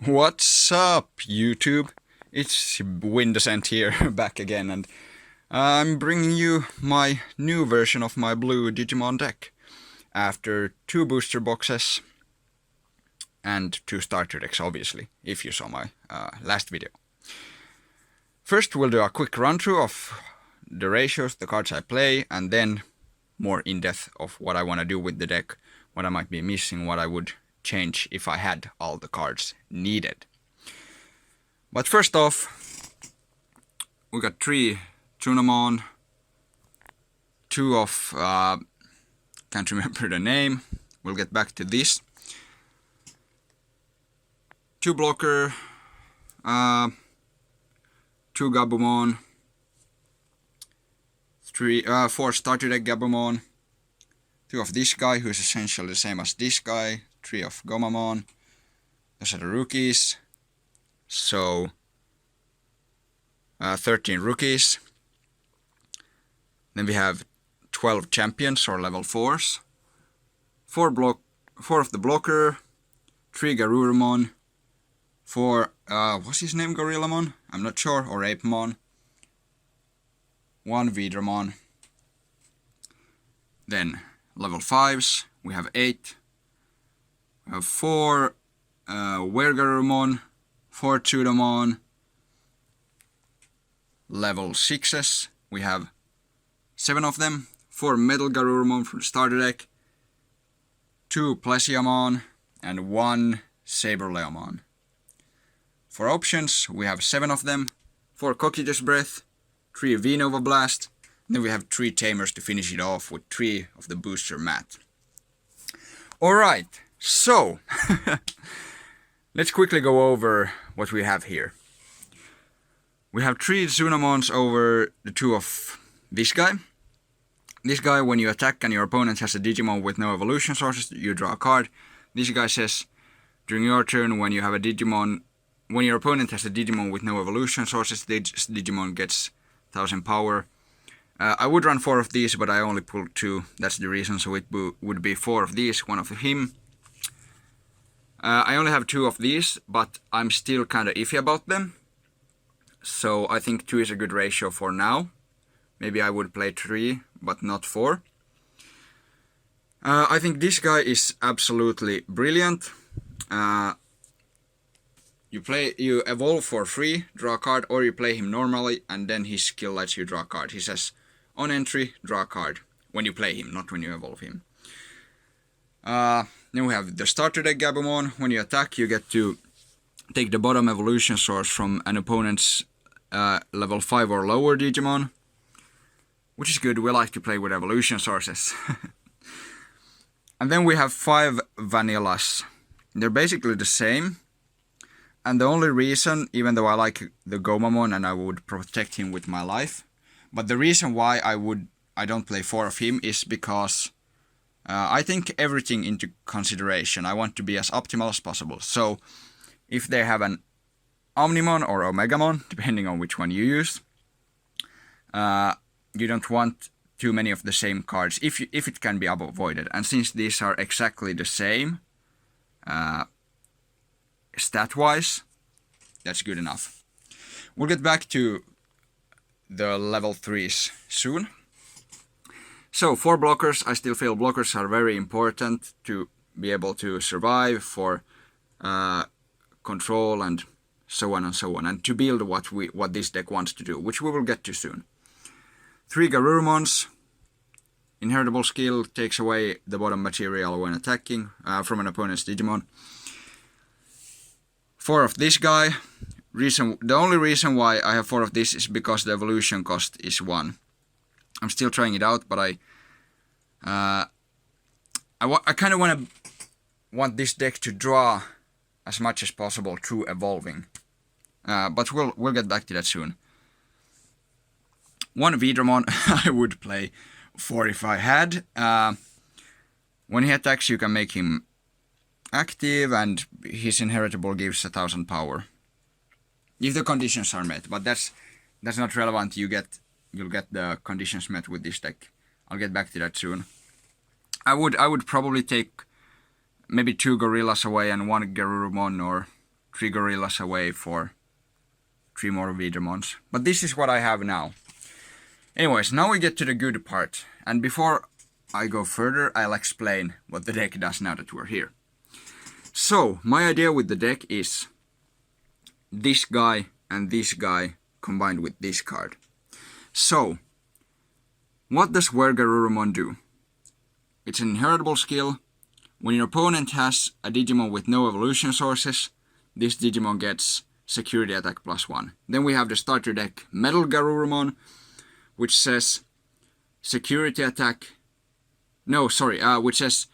What's up, YouTube? It's Windascent here, back again, and I'm bringing you my new version of my blue Digimon deck. After 2 booster boxes and 2 starter decks, obviously, if you saw my last video. First we'll do a quick run-through of the ratios, the cards I play, and then more in-depth of what I want to do with the deck, what I might be missing, what I would change if I had all the cards needed. But first off, we got 3 Tsunamon, 2 of, can't remember the name, we'll get back to this, 2 Blocker, 2 Gabumon, 4 starter deck Gabumon, 2 of this guy, who is essentially the same as this guy, 3 of Gomamon. Those are the rookies. So 13 rookies. Then we have 12 champions or level 4s. 4 of the blocker, 3 Garurumon, 4 what's his name, Gorillamon? I'm not sure, or Apemon. 1 Vidramon. Then level 5s, we have 8. We have 4 Wergarurumon, 4 Tsunamon. Level 6s, we have 7 of them. 4 Metalgarurumon from the starter deck, 2 Plesiamon, and 1 Saberleomon. For options, we have 7 of them. 4 Cocytus Breath, 3 Venova Blast, and then we have 3 Tamers to finish it off with 3 of the booster mat. Alright, so let's quickly go over what we have here. We have 3 Tsunamons over the 2 of this guy. This guy, when you attack and your opponent has a Digimon with no evolution sources, you draw a card. This guy says, during your turn, when you have a Digimon, when your opponent has a Digimon with no evolution sources, this Digimon gets 1000 power. I would run 4 of these, but I only pulled 2. That's the reason, so it would be 4 of these, 1 of him. I only have 2 of these, but I'm still kinda iffy about them. So I think 2 is a good ratio for now. Maybe I would play 3, but not 4. I think this guy is absolutely brilliant. You evolve for free, draw a card, or you play him normally, and then his skill lets you draw a card. He says, on entry, draw a card. When you play him, not when you evolve him. Then we have the starter deck Gabumon. When you attack, you get to take the bottom evolution source from an opponent's level 5 or lower Digimon. Which is good, we like to play with evolution sources. And then we have 5 Vanillas. They're basically the same. And the only reason, even though I like the Gomamon and I would protect him with my life, but the reason why I don't play 4 of him is because I think everything into consideration. I want to be as optimal as possible. So if they have an Omnimon or Omegamon, depending on which one you use, you don't want too many of the same cards if it can be avoided. And since these are exactly the same stat-wise, that's good enough. We'll get back to the level 3s soon. So 4 blockers. I still feel blockers are very important to be able to survive, for control and so on and so on, and to build what this deck wants to do, which we will get to soon. 3 Garurumons. Inheritable skill takes away the bottom material when attacking from an opponent's Digimon. 4 of this guy. The only reason why I have 4 of this is because the evolution cost is 1. I'm still trying it out, but I kind of want this deck to draw as much as possible through evolving. But we'll get back to that soon. 1 Vidramon. I would play 4 if I had. When he attacks, you can make him active, and his inheritable gives 1000 power. If the conditions are met, but that's not relevant. You'll get the conditions met with this deck. I'll get back to that soon. I would probably take maybe 2 Gorillas away and 1 Garurumon, or 3 gorillas away for 3 more Vidramons. But this is what I have now. Anyways, now we get to the good part. And before I go further, I'll explain what the deck does now that we're here. So, my idea with the deck is this guy and this guy combined with this card. So, what does Metalgarurumon do? It's an inheritable skill. When your opponent has a Digimon with no evolution sources, this Digimon gets security attack +1. Then we have the starter deck Metalgarurumon, which says security attack. Which says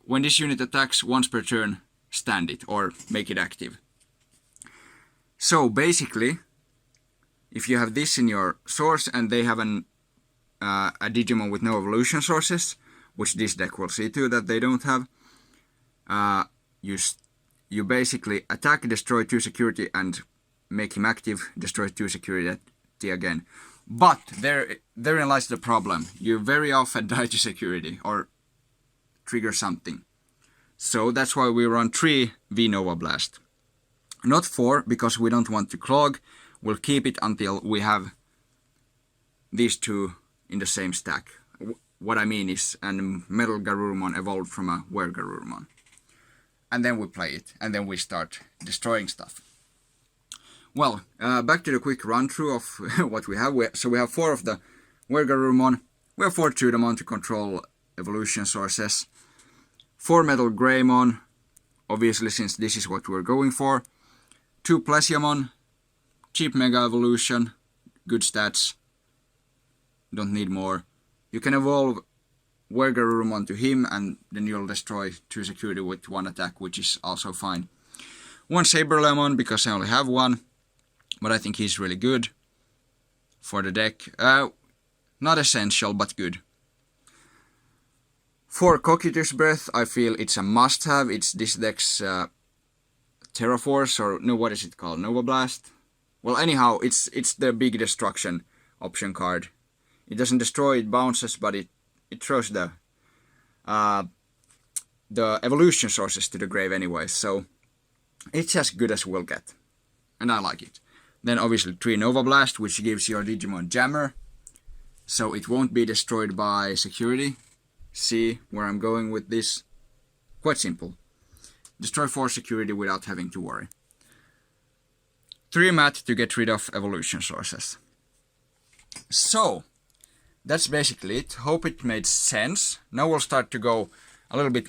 when this unit attacks once per turn, stand it or make it active. So basically, if you have this in your source and they have a Digimon with no evolution sources, which this deck will see to that they don't have, you basically attack, destroy 2 security and make him active, destroy 2 security again. But therein lies the problem. You very often die to security or trigger something. So that's why we run 3 V-Nova Blast. Not 4, because we don't want to clog. We'll keep it until we have these 2 in the same stack. What I mean is, and Metalgarurumon evolved from a Metalgarurumon. And then we play it, and then we start destroying stuff. Well, back to the quick run-through of what we have. So we have 4 of the Metalgarurumon. We have 4 Chudamon to control evolution sources. 4 Metalgarurumon, obviously since this is what we're going for. 2 Plesiamon, cheap Mega Evolution, good stats. Don't need more. You can evolve Metalgarurumon to him and then you'll destroy 2 security with 1 attack, which is also fine. 1 Saberlemon, because I only have 1. But I think he's really good for the deck. Not essential, but good. 4 Cocytus Breath, I feel it's a must-have. It's this deck's Terraforce, or no, what is it called? Nova Blast? Well, anyhow, it's the big destruction option card. It doesn't destroy, it bounces, but it throws the evolution sources to the grave anyway. So it's as good as we'll get. And I like it. Then obviously 3 Nova Blast, which gives your Digimon Jammer. So it won't be destroyed by security. See where I'm going with this? Quite simple. Destroy 4 security without having to worry. 3 Mat to get rid of evolution sources. So, that's basically it. Hope it made sense. Now we'll start to go a little bit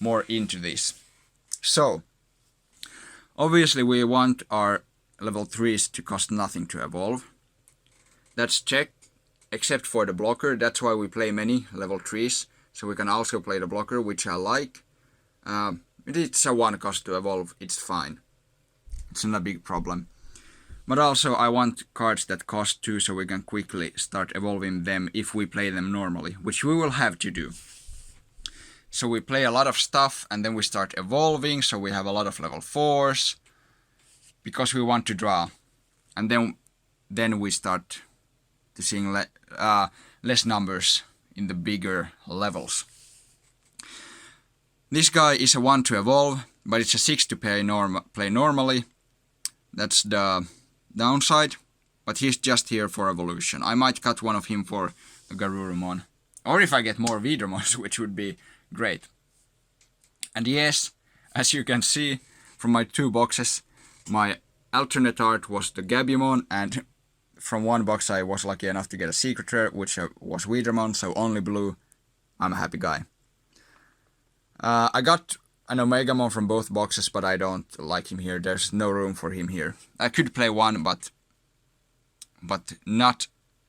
more into this. So, obviously we want our level 3s to cost nothing to evolve. That's checked, except for the blocker. That's why we play many level 3s. So we can also play the blocker, which I like. It's a 1 cost to evolve, it's fine. It's not a big problem. But also I want cards that cost 2 so we can quickly start evolving them if we play them normally, which we will have to do. So we play a lot of stuff and then we start evolving, so we have a lot of level 4s. Because we want to draw. And then we start to seeing less numbers in the bigger levels. This guy is a 1 to evolve, but it's a 6 to play normally. That's the downside, but he's just here for evolution. I might cut one of him for the Garurumon. Or if I get more Vidramons, which would be great. And yes, as you can see from my 2 boxes, my alternate art was the Gabumon, and from 1 box I was lucky enough to get a secret rare, which was Vidramon, so only blue. I'm a happy guy. I got an Omegamon from both boxes, but I don't like him here. There's no room for him here. I could play 1, but not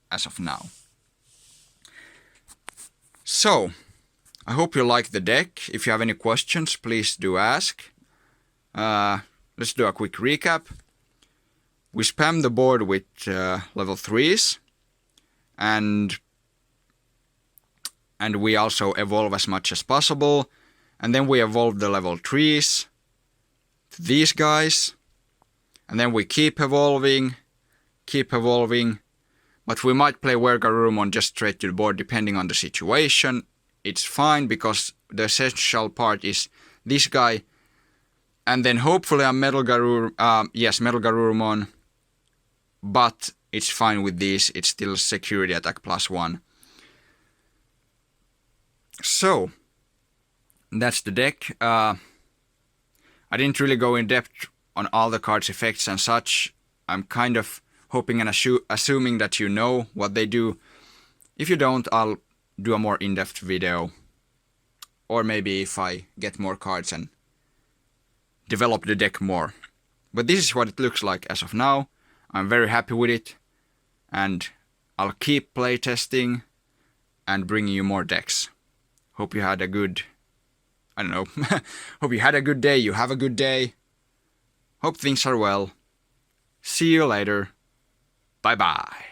as of now. So, I hope you like the deck. If you have any questions, please do ask. Let's do a quick recap. We spam the board with level 3s, and we also evolve as much as possible. And then we evolve the level 3s to these guys. And then we keep evolving. But we might play Metalgarurumon just straight to the board depending on the situation. It's fine because the essential part is this guy And then hopefully a Metalgarurumon, but it's fine with this, it's still security attack +1. So, that's the deck. I didn't really go in depth on all the cards' effects and such. I'm kind of hoping and assuming that you know what they do. If you don't, I'll do a more in-depth video. Or maybe if I get more cards and develop the deck more. But this is what it looks like as of now. I'm very happy with it. And I'll keep playtesting and bringing you more decks. Hope you had a good... I don't know. Hope you had a good day. You have a good day. Hope things are well. See you later. Bye bye.